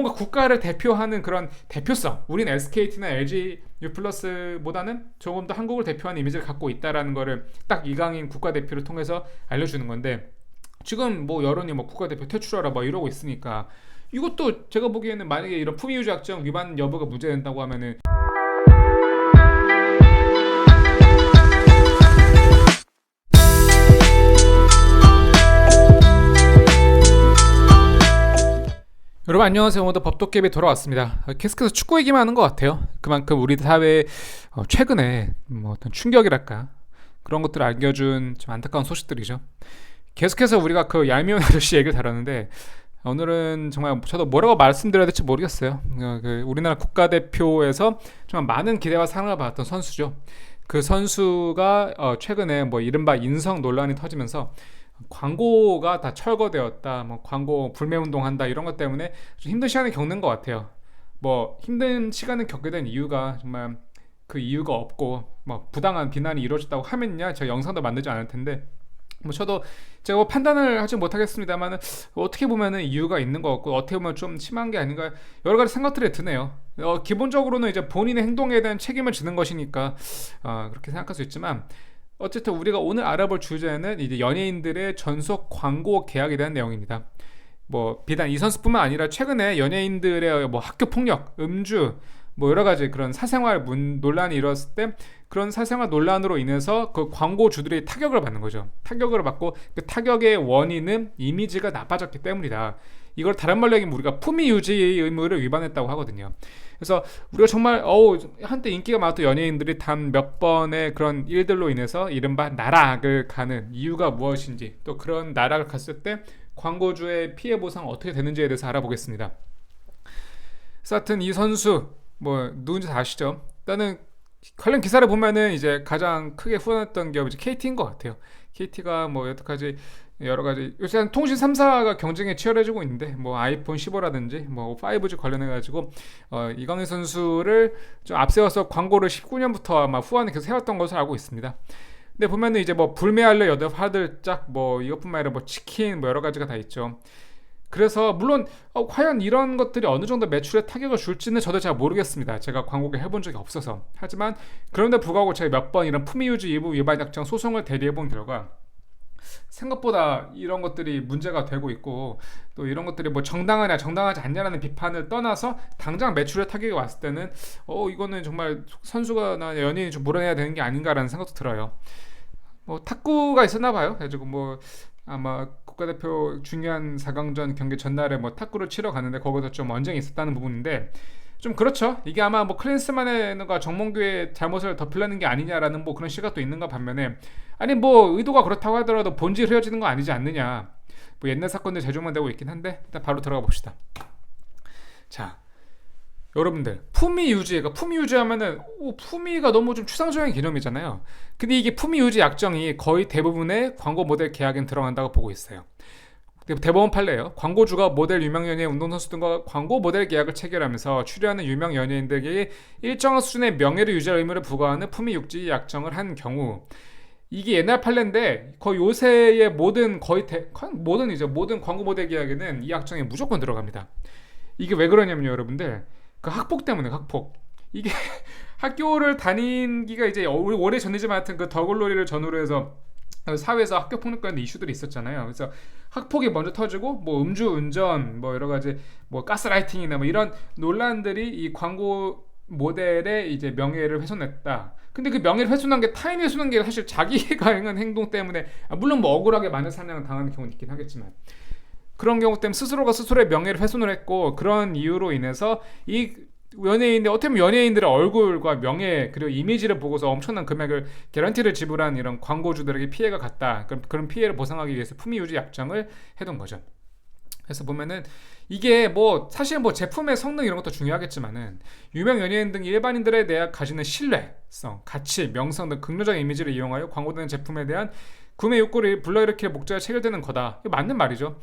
뭔가 국가를 대표하는 그런 대표성, 우리는 SKT나 LG U+보다는 조금 더 한국을 대표하는 이미지를 갖고 있다라는 거를 딱 이강인 국가대표를 통해서 알려주는 건데, 지금 뭐 여론이 뭐 국가대표 퇴출하라 뭐 이러고 있으니까, 이것도 제가 보기에는 만약에 이런 품위유지 약정 위반 여부가 문제된다고 하면은, 여러분 안녕하세요. 오늘도 법도깨비 돌아왔습니다. 계속해서 축구 얘기만 하는 것 같아요. 그만큼 우리 사회에 최근에 뭐 어떤 충격이랄까 그런 것들을 안겨준 좀 안타까운 소식들이죠. 계속해서 우리가 그 얄미운 아저씨 얘기를 다뤘는데, 오늘은 정말 저도 뭐라고 말씀드려야 될지 모르겠어요. 그 우리나라 국가대표에서 정말 많은 기대와 사랑을 받았던 선수죠. 그 선수가 최근에 뭐 이른바 인성 논란이 터지면서 광고가 다 철거되었다, 뭐 광고 불매운동한다 이런 것 때문에 좀 힘든 시간을 겪는 것 같아요. 뭐 힘든 시간을 겪게 된 이유가 정말 그 이유가 없고 뭐 부당한 비난이 이루어졌다고 하면야 제가 영상도 만들지 않을 텐데, 뭐 저도 제가 뭐 판단을 하지 못하겠습니다만 어떻게 보면은 이유가 있는 것 같고, 어떻게 보면 좀 심한 게 아닌가 여러 가지 생각들이 드네요. 기본적으로는 이제 본인의 행동에 대한 책임을 지는 것이니까 그렇게 생각할 수 있지만, 어쨌든 우리가 오늘 알아볼 주제는 이제 연예인들의 전속 광고 계약에 대한 내용입니다. 뭐 비단 이 선수뿐만 아니라 최근에 연예인들의 뭐 학교 폭력, 음주, 뭐 여러 가지 그런 사생활 논란이 일어났을 때, 그런 사생활 논란으로 인해서 그 광고주들이 타격을 받는 거죠. 타격을 받고 그 타격의 원인은 이미지가 나빠졌기 때문이다. 이걸 다른 말로 얘기하면 우리가 품위 유지 의무를 위반했다고 하거든요. 그래서 우리가 정말 한때 인기가 많았던 연예인들이 단 몇 번의 그런 일들로 인해서 이른바 나락을 가는 이유가 무엇인지, 또 그런 나락을 갔을 때 광고주의 피해 보상 어떻게 되는지에 대해서 알아보겠습니다. 그래서 하여튼 이 선수 뭐 누군지 다 아시죠? 일단은 관련 기사를 보면은 이제 가장 크게 후원했던 기업이 KT인 것 같아요. KT가 뭐 여태까지 여러 가지 요새 통신 3사가 경쟁에 치열해지고 있는데, 뭐 아이폰 15라든지 뭐 5G 관련해 가지고 이강인 선수를 좀 앞세워서 광고를 19년부터 아마 후원을 계속 해왔던 것을 알고 있습니다. 근데 보면은 이제 뭐 불매할래 여덟 화들짝 뭐 이것뿐만 아니라 뭐 치킨 뭐 여러 가지가 다 있죠. 그래서 물론 과연 이런 것들이 어느 정도 매출에 타격을 줄지는 저도 잘 모르겠습니다. 제가 광고를 해본 적이 없어서. 하지만 그런데 불구하고 제가 몇 번 이런 품위유지 일부 위반 약정 소송을 대리해본 결과 생각보다 이런 것들이 문제가 되고 있고, 또 이런 것들이 뭐 정당하냐 정당하지 않냐라는 비판을 떠나서 당장 매출에 타격이 왔을 때는 이거는 정말 선수가 연예인이 좀 물어내야 되는 게 아닌가라는 생각도 들어요. 뭐 탁구가 있었나 봐요. 그래가지고 뭐 아마 국가대표 중요한 4강전 경기 전날에 뭐 탁구를 치러 갔는데 거기서 좀 언쟁이 있었다는 부분인데, 좀 그렇죠. 이게 아마 뭐 클린스만과 정몽규의 잘못을 덮으려는 게 아니냐라는 뭐 그런 시각도 있는가 반면에, 아니 뭐 의도가 그렇다고 하더라도 본질 흐려지는 거 아니지 않느냐, 뭐 옛날 사건들 재조만 되고 있긴 한데, 일단 바로 들어가 봅시다. 자, 여러분들 품위 유지가 품위 유지하면은 품위가 너무 좀 추상적인 개념이잖아요. 근데 이게 품위 유지 약정이 거의 대부분의 광고 모델 계약엔 들어간다고 보고 있어요. 대법원 판례예요. 광고주가 모델 유명 연예인 운동선수 등과 광고 모델 계약을 체결하면서 출연하는 유명 연예인들에게 일정한 수준의 명예를 유지할 의무를 부과하는 품위 유지 약정을 한 경우, 이게 옛날 판례인데 거의 요새의 모든 광고 모델 계약에는 이 약정이 무조건 들어갑니다. 이게 왜 그러냐면요, 여러분들. 그 학폭 때문에 학폭. 이게 학교를 다닌기가 이제 오래 전이지만 하여튼 그 더글로리를 전후로 해서 사회에서 학교 폭력 관련 이슈들이 있었잖아요. 그래서 학폭이 먼저 터지고 뭐 음주 운전 뭐 여러 가지 뭐 가스라이팅이나 뭐 이런 논란들이 이 광고 모델의 이제 명예를 훼손했다. 근데 그 명예를 훼손한 게 타인이 훼손한 게 사실 자기가 행한 행동 때문에, 물론 뭐 억울하게 많은 사람을 당하는 경우는 있긴 하겠지만, 그런 경우 때문에 스스로가 스스로의 명예를 훼손을 했고, 그런 이유로 인해서 이 연예인들, 어떻게 보면 연예인들의 얼굴과 명예 그리고 이미지를 보고서 엄청난 금액을 개런티를 지불한 이런 광고주들에게 피해가 갔다. 그런 피해를 보상하기 위해서 품위유지 약정을 해둔 거죠. 그래서 보면은 이게 뭐 사실 뭐 제품의 성능 이런 것도 중요하겠지만은, 유명 연예인 등 일반인들에 대해 가지는 신뢰성, 가치, 명성 등 긍정적인 이미지를 이용하여 광고되는 제품에 대한 구매 욕구를 불러일으킬 목적에 체결되는 거다. 이거 맞는 말이죠.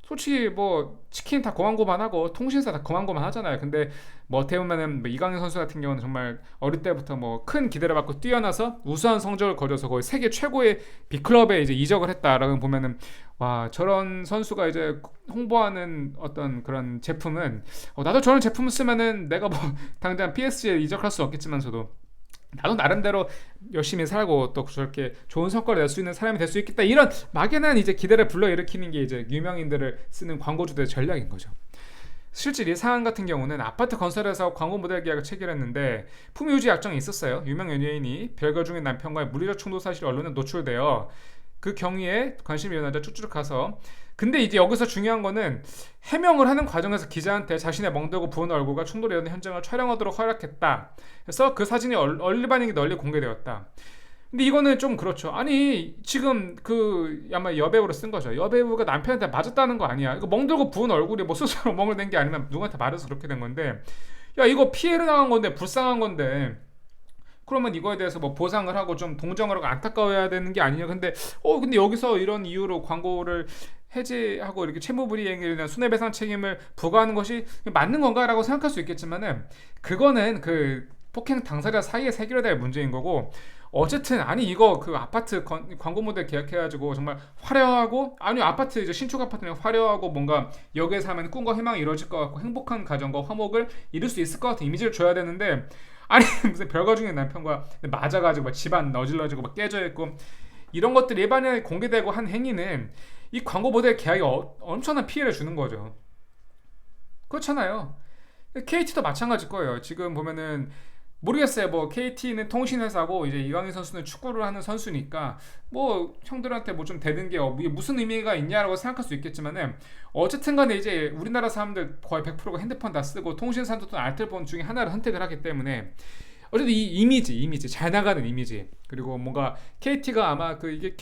솔직히 뭐 치킨 다 고만고만하고 통신사 다 고만고만 하잖아요. 근데 뭐 어떻게 보면은 뭐 이강인 선수 같은 경우는 정말 어릴 때부터 뭐 큰 기대를 받고 뛰어나서 우수한 성적을 거둬서 거의 세계 최고의 빅클럽에 이제 이적을 했다라고 보면은, 와, 저런 선수가 이제 홍보하는 어떤 그런 제품은, 나도 저런 제품을 쓰면은 내가 뭐 당장 PSG에 이적할 수 없겠지만서도 나도 나름대로 열심히 살고 또 저렇게 좋은 성과를 낼 수 있는 사람이 될 수 있겠다, 이런 막연한 이제 기대를 불러일으키는 게 이제 유명인들을 쓰는 광고주들의 전략인 거죠. 실제 이 사안 같은 경우는 아파트 건설에서 광고 모델 계약을 체결했는데 품위 유지 약정이 있었어요. 유명 연예인이 별거 중인 남편과의 물리적 충돌 사실이 언론에 노출되어 그 경위에 관심 있는 여자 쭉쭉 가서, 근데 이제 여기서 중요한 거는 해명을 하는 과정에서 기자한테 자신의 멍들고 부은 얼굴과 충돌이 일어나는 현장을 촬영하도록 허락했다. 그래서 그 사진이 얼리바닝이 널리 공개되었다. 근데 이거는 좀 그렇죠. 아니 지금 그 아마 여배우로 쓴 거죠. 여배우가 남편한테 맞았다는 거 아니야. 이거 멍들고 부은 얼굴이 뭐 스스로 멍을 낸 게 아니면 누구한테 맞아서 그렇게 된 건데, 야 이거 피해를 당한 건데 불쌍한 건데 그러면 이거에 대해서 뭐 보상을 하고 좀 동정을 하고 안타까워야 되는 게 아니냐. 근데 여기서 이런 이유로 광고를 해지하고 이렇게 채무불이행에 대한 손해배상 책임을 부과하는 것이 맞는 건가라고 생각할 수 있겠지만은, 그거는 그 폭행 당사자 사이에 해결될 문제인 거고, 어쨌든 아니 이거 그 아파트 광고 모델 계약해가지고 정말 화려하고, 아니 아파트 이제 신축 아파트면 화려하고 뭔가 여기에 사면 꿈과 희망이 이루어질 것 같고 행복한 가정과 화목을 이룰 수 있을 것 같은 이미지를 줘야 되는데, 아니 무슨 별거 중에 남편과 맞아가지고 막 집안 어질러지고 막 깨져 있고 이런 것들이 일반인에 공개되고 한 행위는 이 광고 모델 계약이 엄청난 피해를 주는 거죠. 그렇잖아요. KT도 마찬가지일 거예요. 지금 보면은 모르겠어요. 뭐 KT는 통신회사고 이제 이강인 선수는 축구를 하는 선수니까 뭐 형들한테 뭐 좀 되는 게 무슨 의미가 있냐라고 생각할 수 있겠지만은, 어쨌든 간에 이제 우리나라 사람들 거의 100%가 핸드폰 다 쓰고 통신사도 또 알뜰폰 중에 하나를 선택을 하기 때문에, 어쨌든 이 이미지 잘 나가는 이미지, 그리고 뭔가 KT가 아마 그 이게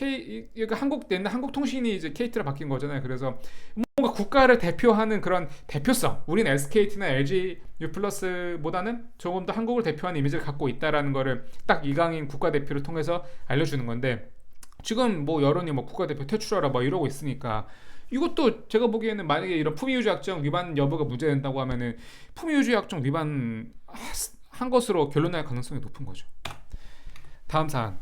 한국 옛날 한국통신이 이제 KT로 바뀐 거잖아요. 그래서 뭔가 국가를 대표하는 그런 대표성, 우리는 SKT나 LG U+보다는 조금 더 한국을 대표하는 이미지를 갖고 있다라는 거를 딱 이강인 국가대표를 통해서 알려주는 건데, 지금 뭐 여론이 뭐 국가대표 퇴출하라 뭐 이러고 있으니까, 이것도 제가 보기에는 만약에 이런 품위유지 약정 위반 여부가 문제된다고 하면은 품위유지 약정 위반 한 것으로 결론날 가능성이 높은 거죠. 다음 사안.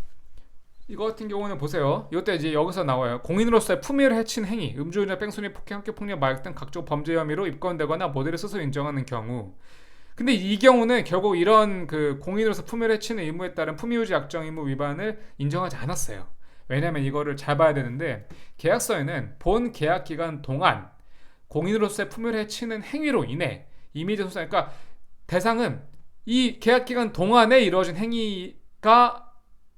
이거 같은 경우는 보세요. 이것도 이제 여기서 나와요. 공인으로서의 품위를 해친 행위, 음주운전, 뺑소니, 폭행, 학교폭력, 마약 등 각종 범죄 혐의로 입건되거나 모델을 스스로 인정하는 경우. 근데 이 경우는 결국 이런 그 공인으로서 품위를 해치는 의무에 따른 품위유지 약정 의무 위반을 인정하지 않았어요. 왜냐면 이거를 잘 봐야 되는데, 계약서에는 본 계약 기간 동안 공인으로서의 품위를 해치는 행위로 인해 이미지 손상, 그러니까 대상은 이 계약 기간 동안에 이루어진 행위가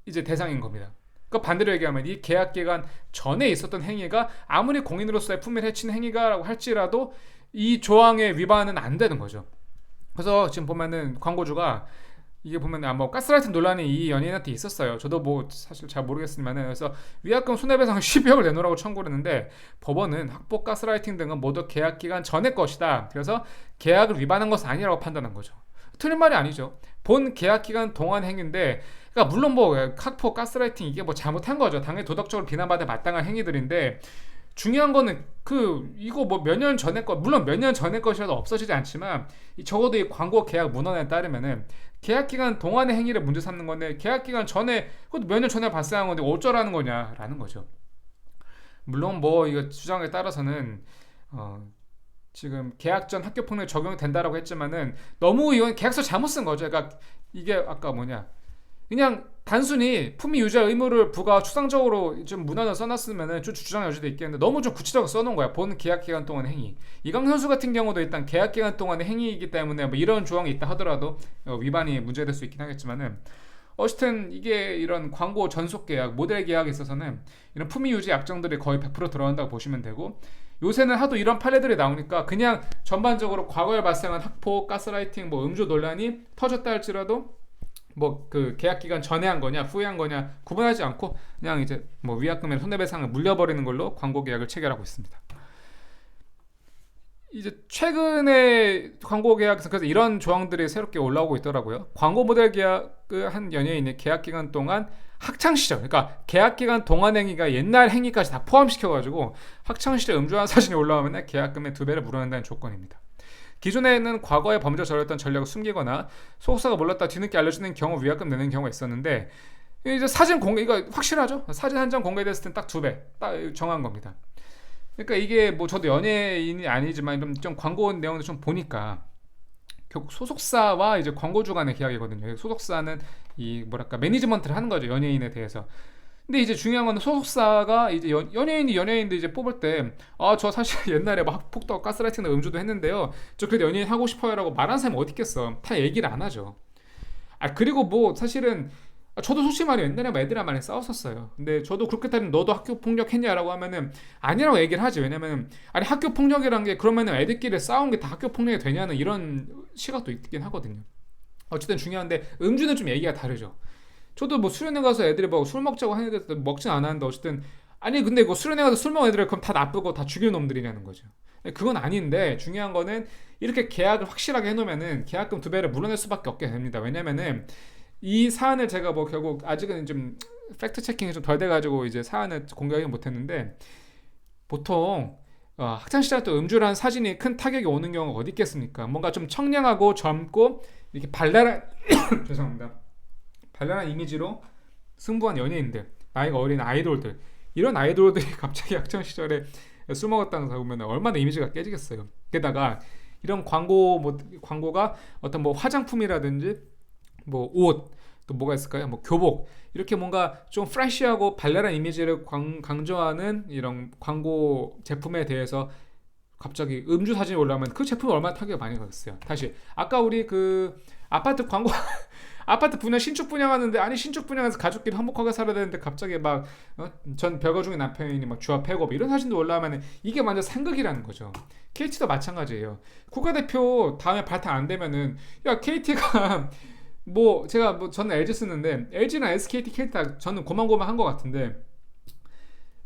이제 대상인 겁니다. 그러니까 반대로 얘기하면 이 계약 기간 전에 있었던 행위가 아무리 공인으로서의 품위를 해치는 행위가라고 할지라도 이 조항의 위반은 안 되는 거죠. 그래서 지금 보면은 광고주가 이게 보면 뭐 가스라이팅 논란이 이 연예인한테 있었어요. 저도 뭐 사실 잘 모르겠지만은, 그래서 위약금 손해배상 12억을 내놓으라고 청구를 했는데 법원은 학폭, 가스라이팅 등은 모두 계약 기간 전의 것이다. 그래서 계약을 위반한 것은 아니라고 판단한 거죠. 틀린 말이 아니죠. 본 계약 기간 동안 행위인데, 그러니까 물론 뭐 학폭, 가스라이팅 이게 뭐 잘못한 거죠. 당연히 도덕적으로 비난받아 마땅한 행위들인데, 중요한 거는 이거 뭐 몇 년 전에 것, 물론 몇 년 전에 것이라도 없어지지 않지만 적어도 이 광고 계약 문헌에 따르면은 계약 기간 동안의 행위를 문제 삼는 건데, 계약 기간 전에, 그것도 몇 년 전에 발생한 건데 어쩌라는 거냐라는 거죠. 물론 뭐 이거 주장에 따라서는 지금 계약 전 학교 폭력 적용된다라고 했지만은 너무 이건 계약서 잘못 쓴 거죠. 그러니까 이게 아까 뭐냐, 그냥 단순히 품위 유지 의무를 부과 추상적으로 좀 문헌을 써놨으면은 좀 주장 여지도 있겠는데, 너무 좀 구체적으로 써놓은 거야. 본 계약 기간 동안의 행위. 이강 선수 같은 경우도 일단 계약 기간 동안의 행위이기 때문에 뭐 이런 조항이 있다 하더라도 위반이 문제될 수 있긴 하겠지만은, 어쨌든 이게 이런 광고 전속 계약, 모델 계약에 있어서는 이런 품위 유지 약정들이 거의 100% 들어간다고 보시면 되고, 요새는 하도 이런 판례들이 나오니까 그냥 전반적으로 과거에 발생한 학폭, 가스라이팅, 뭐 음주 논란이 터졌다 할지라도 뭐 그 계약 기간 전에 한 거냐 후에 한 거냐 구분하지 않고 그냥 이제 뭐 위약금이나 손해배상을 물려버리는 걸로 광고 계약을 체결하고 있습니다. 이제 최근에 광고 계약에서 그래서 이런 조항들이 새롭게 올라오고 있더라고요. 광고 모델 계약을 한 연예인이 계약 기간 동안 학창 시절, 그러니까 계약 기간 동안 행위가 옛날 행위까지 다 포함시켜가지고 학창 시절 음주한 사진이 올라오면 계약금의 2배를 물어낸다는 조건입니다. 기존에는 과거에 범죄를 저질렀던 전력을 숨기거나 소속사가 몰랐다 뒤늦게 알려주는 경우 위약금 내는 경우가 있었는데, 이제 사진 공개, 이거 확실하죠? 사진 한 장 공개됐을 땐 딱 2배 딱 정한 겁니다. 그러니까 이게 뭐 저도 연예인이 아니지만 좀 광고 내용을 좀 보니까 결국 소속사와 이제 광고주 간의 계약이거든요. 소속사는 이 뭐랄까 매니지먼트를 하는 거죠, 연예인에 대해서. 근데 이제 중요한 건 소속사가 이제 연예인이 연예인들 이제 뽑을 때, 아 저 사실 옛날에 막 학폭도 가스라이팅도 음주도 했는데요, 저 그래도 연예인 하고 싶어요라고 말하는 사람이 어디 있겠어. 다 얘기를 안 하죠. 아 그리고 뭐 사실은 저도 솔직히 말해 옛날에 뭐 애들이랑 많이 싸웠었어요. 근데 저도 그렇게 따지면 너도 학교 폭력했냐라고 하면은 아니라고 얘기를 하지. 왜냐면 아니 학교 폭력이란 게 그러면은 애들끼리 싸운 게 다 학교 폭력이 되냐는 이런 시각도 있긴 하거든요. 어쨌든 중요한데 음주는 좀 얘기가 다르죠. 저도 뭐 수련회 가서 애들이 뭐 술 먹자고 하는데 먹진 않았는데 어쨌든 아니 근데 그 수련회 가서 술 먹은 애들 그럼 다 나쁘고 다 죽일 놈들이냐는 거죠. 그건 아닌데 중요한 거는 이렇게 계약을 확실하게 해놓으면은 계약금 2배를 물어낼 수밖에 없게 됩니다. 왜냐면은 이 사안을 제가 뭐 결국 아직은 좀 팩트 체킹이 좀 덜 돼가지고 이제 사안을 공개하지 못했는데, 보통 학창 시절 때 음주라는 사진이 큰 타격이 오는 경우가 어디 있겠습니까? 뭔가 좀 청량하고 젊고 이렇게 발랄한 죄송합니다. 발랄한 이미지로 승부한 연예인들, 나이가 어린 아이돌들, 이런 아이돌들이 갑자기 학창 시절에 술 먹었다는 거 보면 얼마나 이미지가 깨지겠어요. 게다가 이런 광고가 어떤 뭐 화장품이라든지 뭐 옷, 또 뭐가 있을까요? 뭐 교복, 이렇게 뭔가 좀 프레시하고 발랄한 이미지를 강조하는 이런 광고 제품에 대해서 갑자기 음주 사진이 올라오면 그 제품이 얼마나 타격이 많이 받았어요. 다시 아까 우리 그 아파트 광고 아파트 분양 신축 분양하는데, 아니 신축 분양해서 가족끼리 행복하게 살아야 되는데 갑자기 막 전 별거 중에 남편이 막 주화 패고 이런 사진도 올라오면 이게 완전 상극이라는 거죠. KT도 마찬가지예요. 국가대표 다음에 발탁 안 되면은 야 KT가 뭐 제가 뭐 저는 LG 쓰는데 LG나 SKT, KT 다 저는 고만고만한 것 같은데,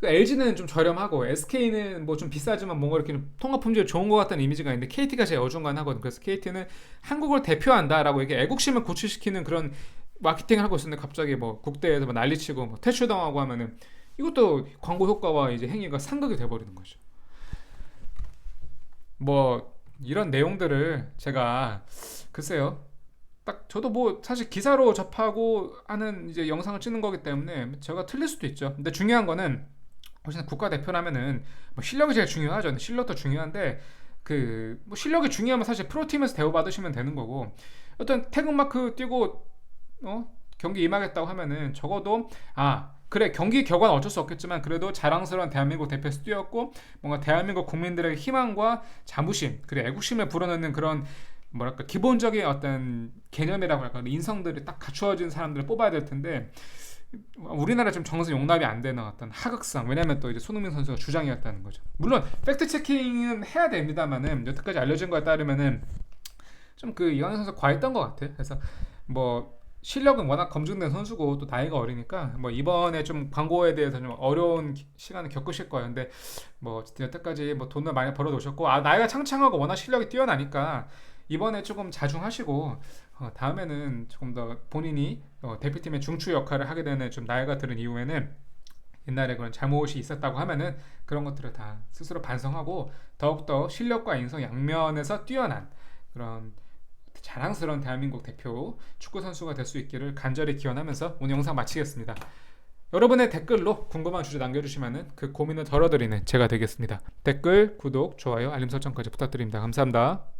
LG는 좀 저렴하고 SK는 뭐 좀 비싸지만 뭔가 이렇게 통합 품질 좋은 것 같다는 이미지가 있는데 KT가 제일 어중간하거든. 그래서 KT는 한국을 대표한다라고 이렇게 애국심을 고취시키는 그런 마케팅을 하고 있었는데 갑자기 뭐 국대에서 뭐 난리치고 뭐 퇴출당하고 하면은 이것도 광고 효과와 이제 행위가 상극이 돼버리는 거죠. 뭐 이런 내용들을 제가 글쎄요, 딱 저도 뭐 사실 기사로 접하고 하는 이제 영상을 찍는 거기 때문에 제가 틀릴 수도 있죠. 근데 중요한 거는 혹시나 국가대표라면은 뭐 실력이 제일 중요하죠. 실력도 중요한데 그 뭐 실력이 중요하면 사실 프로팀에서 대우받으시면 되는 거고, 어떤 태극마크 띄고 경기 임하겠다고 하면은 적어도 그래 경기 결과는 어쩔 수 없겠지만 그래도 자랑스러운 대한민국 대표에서 뛰었고 뭔가 대한민국 국민들에게 희망과 자부심 그리고 애국심을 불어넣는 그런 뭐랄까 기본적인 어떤 개념이라고 할까 인성들이 딱 갖추어진 사람들을 뽑아야 될 텐데, 우리나라 좀 정서 용납이 안 되는 어떤 하극상, 왜냐면 또 이제 손흥민 선수가 주장이었다는 거죠. 물론 팩트 체킹은 해야 됩니다만은 여태까지 알려진 거에 따르면은 좀 그 이강인 선수 과했던 것 같아. 그래서 뭐 실력은 워낙 검증된 선수고 또 나이가 어리니까 뭐 이번에 좀 광고에 대해서 좀 어려운 시간을 겪으실 거예요. 근데 뭐 여태까지 뭐 돈을 많이 벌어 놓으셨고 나이가 창창하고 워낙 실력이 뛰어나니까 이번에 조금 자중하시고 다음에는 조금 더 본인이 대표팀의 중추 역할을 하게 되는 좀 나이가 들은 이후에는 옛날에 그런 잘못이 있었다고 하면은 그런 것들을 다 스스로 반성하고 더욱더 실력과 인성 양면에서 뛰어난 그런 자랑스러운 대한민국 대표 축구 선수가 될 수 있기를 간절히 기원하면서 오늘 영상 마치겠습니다. 여러분의 댓글로 궁금한 주제 남겨주시면은 그 고민을 덜어드리는 제가 되겠습니다. 댓글, 구독, 좋아요, 알림 설정까지 부탁드립니다. 감사합니다.